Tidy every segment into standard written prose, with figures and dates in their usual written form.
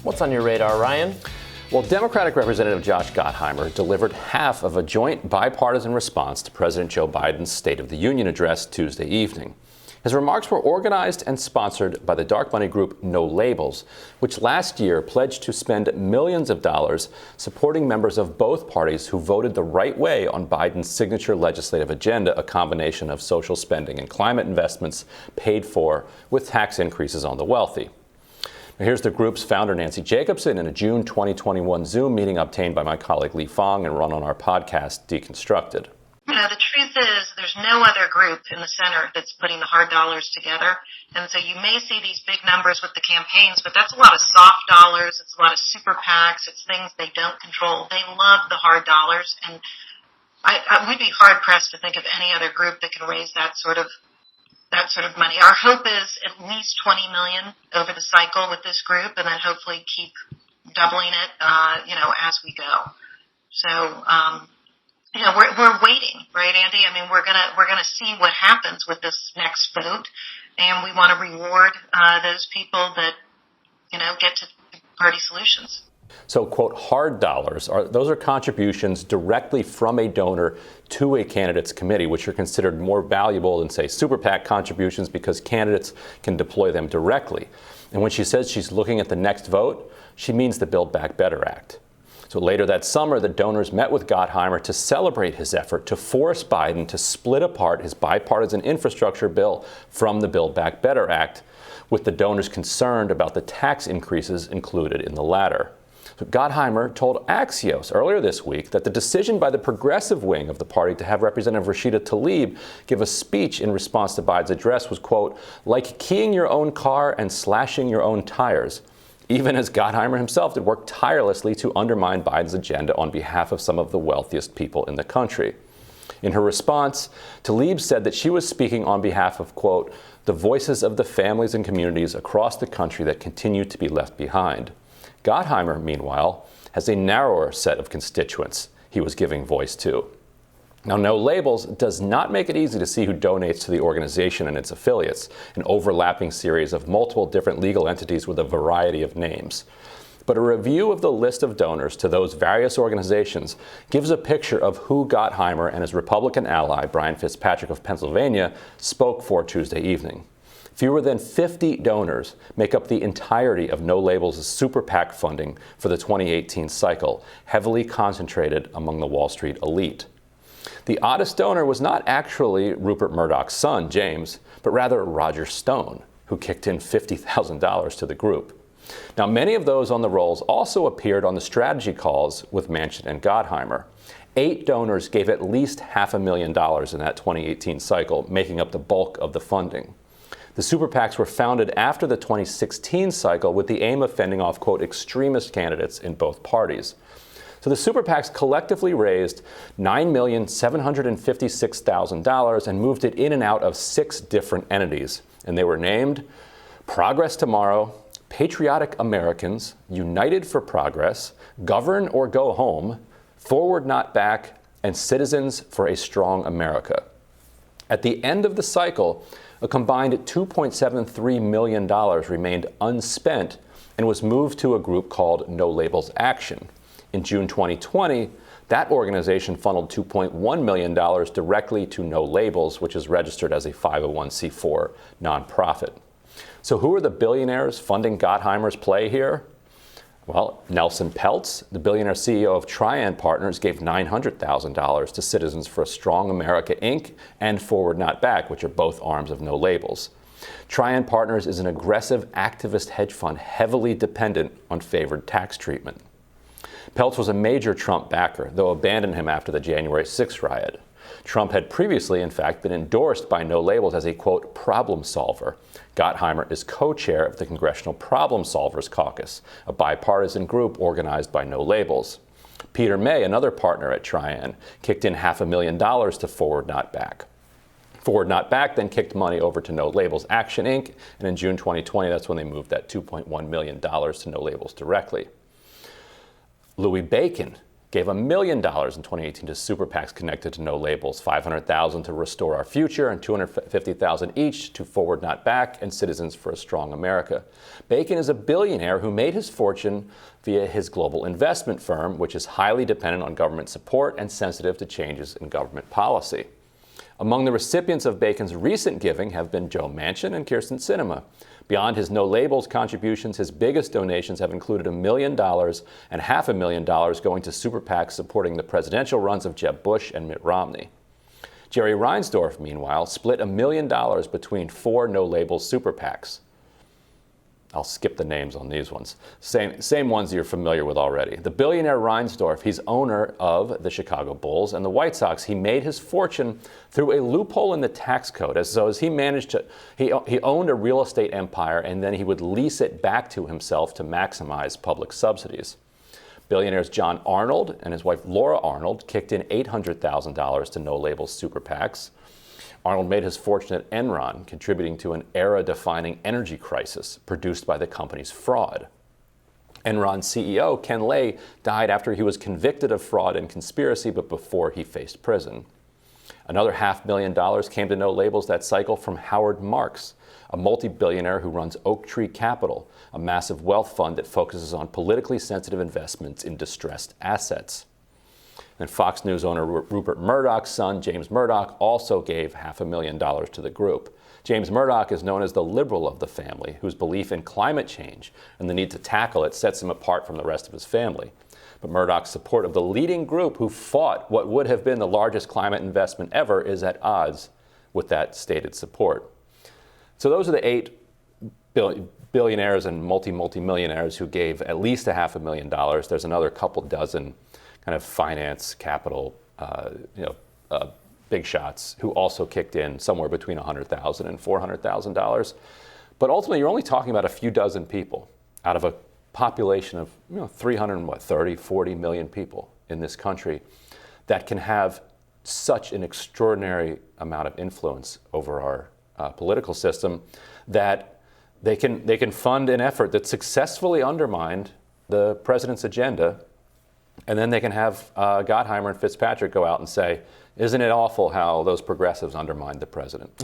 What's on your radar, Ryan? Well, Democratic Representative Josh Gottheimer delivered half of a joint bipartisan response to President Joe Biden's State of the Union address Tuesday evening. His remarks were organized and sponsored by the dark money group No Labels, which last year pledged to spend millions of dollars supporting members of both parties who voted the right way on Biden's signature legislative agenda, a combination of social spending and climate investments paid for with tax increases on the wealthy. Now, here's the group's founder, Nancy Jacobson, in a June 2021 Zoom meeting obtained by my colleague Lee Fong and run on our podcast, Deconstructed. The truth is there's no other group in the center that's putting the hard dollars together. And so you may see these big numbers with the campaigns, but that's a lot of soft dollars. It's a lot of super PACs. It's things they don't control. They love the hard dollars. And we'd be hard pressed to think of any other group that can raise that sort of money. Our hope is at least $20 million over the cycle with this group, and then hopefully keep doubling it, as we go. So, we're waiting, right, Andy? I mean, we're gonna see what happens with this next vote, and we want to reward those people that get to party solutions. So, quote, hard dollars, those are contributions directly from a donor to a candidate's committee, which are considered more valuable than, say, super PAC contributions because candidates can deploy them directly. And when she says she's looking at the next vote, she means the Build Back Better Act. So later that summer, the donors met with Gottheimer to celebrate his effort to force Biden to split apart his bipartisan infrastructure bill from the Build Back Better Act, with the donors concerned about the tax increases included in the latter. So Gottheimer told Axios earlier this week that the decision by the progressive wing of the party to have Representative Rashida Tlaib give a speech in response to Biden's address was, quote, like keying your own car and slashing your own tires, even as Gottheimer himself did work tirelessly to undermine Biden's agenda on behalf of some of the wealthiest people in the country. In her response, Tlaib said that she was speaking on behalf of, quote, the voices of the families and communities across the country that continue to be left behind. Gottheimer, meanwhile, has a narrower set of constituents he was giving voice to. Now, No Labels does not make it easy to see who donates to the organization and its affiliates, an overlapping series of multiple different legal entities with a variety of names. But a review of the list of donors to those various organizations gives a picture of who Gottheimer and his Republican ally, Brian Fitzpatrick of Pennsylvania, spoke for Tuesday evening. Fewer than 50 donors make up the entirety of No Labels' super PAC funding for the 2018 cycle, heavily concentrated among the Wall Street elite. The oddest donor was not actually Rupert Murdoch's son, James, but rather Roger Stone, who kicked in $50,000 to the group. Now, many of those on the rolls also appeared on the strategy calls with Manchin and Gottheimer. 8 donors gave at least $500,000 in that 2018 cycle, making up the bulk of the funding. The super PACs were founded after the 2016 cycle with the aim of fending off, quote, extremist candidates in both parties. So the super PACs collectively raised $9,756,000 and moved it in and out of 6 different entities. And they were named Progress Tomorrow, Patriotic Americans, United for Progress, Govern or Go Home, Forward Not Back, and Citizens for a Strong America. At the end of the cycle, a combined $2.73 million remained unspent and was moved to a group called No Labels Action. In June 2020, that organization funneled $2.1 million directly to No Labels, which is registered as a 501c4 nonprofit. So who are the billionaires funding Gottheimer's play here? Well, Nelson Peltz, the billionaire CEO of Trian Partners, gave $900,000 to Citizens for a Strong America, Inc. and Forward Not Back, which are both arms of No Labels. Trian Partners is an aggressive activist hedge fund heavily dependent on favored tax treatment. Peltz was a major Trump backer, though abandoned him after the January 6th riot. Trump had previously, in fact, been endorsed by No Labels as a, quote, problem solver. Gottheimer is co-chair of the Congressional Problem Solvers Caucus, a bipartisan group organized by No Labels. Peter May, another partner at Trian, kicked in $500,000 to Forward Not Back. Forward Not Back then kicked money over to No Labels Action, Inc., and in June 2020, that's when they moved that $2.1 million to No Labels directly. Louis Bacon gave $1 million in 2018 to super PACs connected to no labels, $500,000 to Restore Our Future, and $250,000 each to Forward Not Back and Citizens for a Strong America. Bacon is a billionaire who made his fortune via his global investment firm, which is highly dependent on government support and sensitive to changes in government policy. Among the recipients of Bacon's recent giving have been Joe Manchin and Kyrsten Sinema. Beyond his no labels contributions, his biggest donations have included $1 million and $500,000 going to super PACs supporting the presidential runs of Jeb Bush and Mitt Romney. Jerry Reinsdorf, meanwhile, split $1 million between 4 no labels super PACs. I'll skip the names on these ones. Same ones you're familiar with already. The billionaire Reinsdorf, he's owner of the Chicago Bulls and the White Sox. He made his fortune through a loophole in the tax code. He owned a real estate empire, and then he would lease it back to himself to maximize public subsidies. Billionaires John Arnold and his wife Laura Arnold kicked in $800,000 to no labels super PACs. Arnold made his fortune at Enron, contributing to an era-defining energy crisis produced by the company's fraud. Enron CEO Ken Lay died after he was convicted of fraud and conspiracy, but before he faced prison. Another $500,000 came to no labels that cycle from Howard Marks, a multi-billionaire who runs Oak Tree Capital, a massive wealth fund that focuses on politically sensitive investments in distressed assets. And Fox News owner Rupert Murdoch's son, James Murdoch, also gave $500,000 to the group. James Murdoch is known as the liberal of the family, whose belief in climate change and the need to tackle it sets him apart from the rest of his family. But Murdoch's support of the leading group who fought what would have been the largest climate investment ever is at odds with that stated support. So those are the 8 billionaires and multi-millionaires who gave at least $500,000. There's another couple dozen kind of finance, capital, big shots who also kicked in somewhere between $100,000 and $400,000. But ultimately, you're only talking about a few dozen people out of a population of 40 million people in this country that can have such an extraordinary amount of influence over our political system that they can fund an effort that successfully undermined the president's agenda. And then they can have Gottheimer and Fitzpatrick go out and say, isn't it awful how those progressives undermined the president?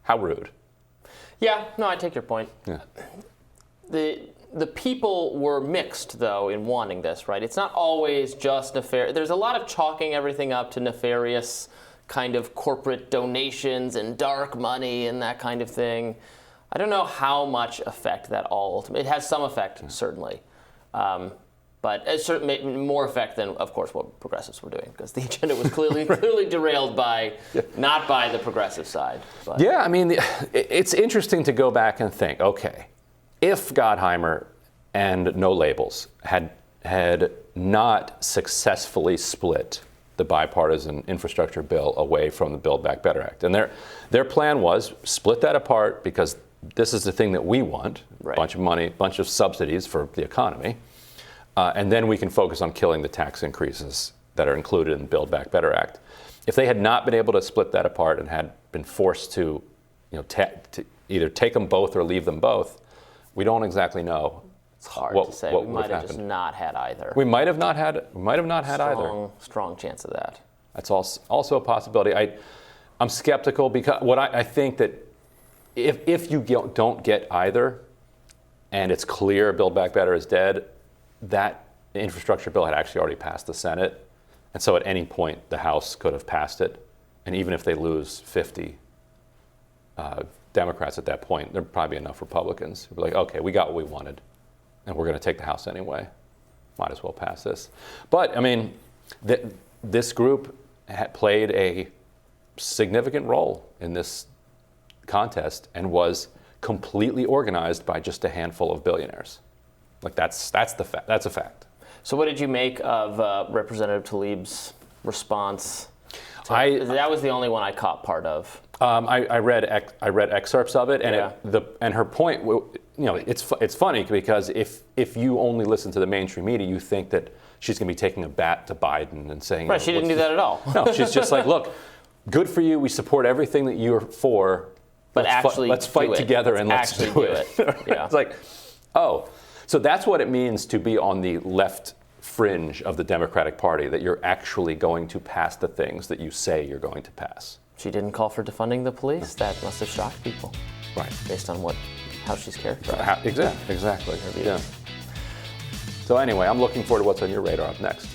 How rude. Yeah, no, I take your point. Yeah. The people were mixed, though, in wanting this, right? It's not always just nefarious. There's a lot of chalking everything up to nefarious kind of corporate donations and dark money and that kind of thing. I don't know how much effect that all ultimately. It has some effect, certainly. But it's certainly more effect than, of course, what progressives were doing, because the agenda was clearly derailed not by the progressive side. But. Yeah, I mean, it's interesting to go back and think, okay, if Gottheimer and no labels had not successfully split the bipartisan infrastructure bill away from the Build Back Better Act, and their plan was split that apart because this is the thing that we want, a bunch of money, bunch of subsidies for the economy. And then we can focus on killing the tax increases that are included in the Build Back Better Act. If they had not been able to split that apart and had been forced to, to either take them both or leave them both, we don't exactly know. It's hard to say. We might have just not had either. We might have not had either. Strong chance of that. That's also a possibility. I'm skeptical because I think that if you don't get either, and it's clear Build Back Better is dead, that infrastructure bill had actually already passed the Senate. And so at any point, the House could have passed it. And even if they lose 50 Democrats at that point, there'd probably be enough Republicans who'd be like, okay, we got what we wanted, and we're going to take the House anyway. Might as well pass this. But, I mean, this group played a significant role in this contest and was completely organized by just a handful of billionaires. Like that's a fact. So what did you make of Representative Tlaib's response? That was the only one I caught part of. I read excerpts of it, and and her point, it's funny because if you only listen to the mainstream media, you think that she's going to be taking a bat to Biden and saying, right? She didn't do that at all. No, she's just like, look, good for you. We support everything that you're for, but let's fight together and let's do it. Yeah. It's like, oh. So that's what it means to be on the left fringe of the Democratic Party that you're actually going to pass the things that you say you're going to pass. She didn't call for defunding the police. That must have shocked people. Right. Based on how she's characterized. Exactly. Yeah. So anyway, I'm looking forward to what's on your radar up next.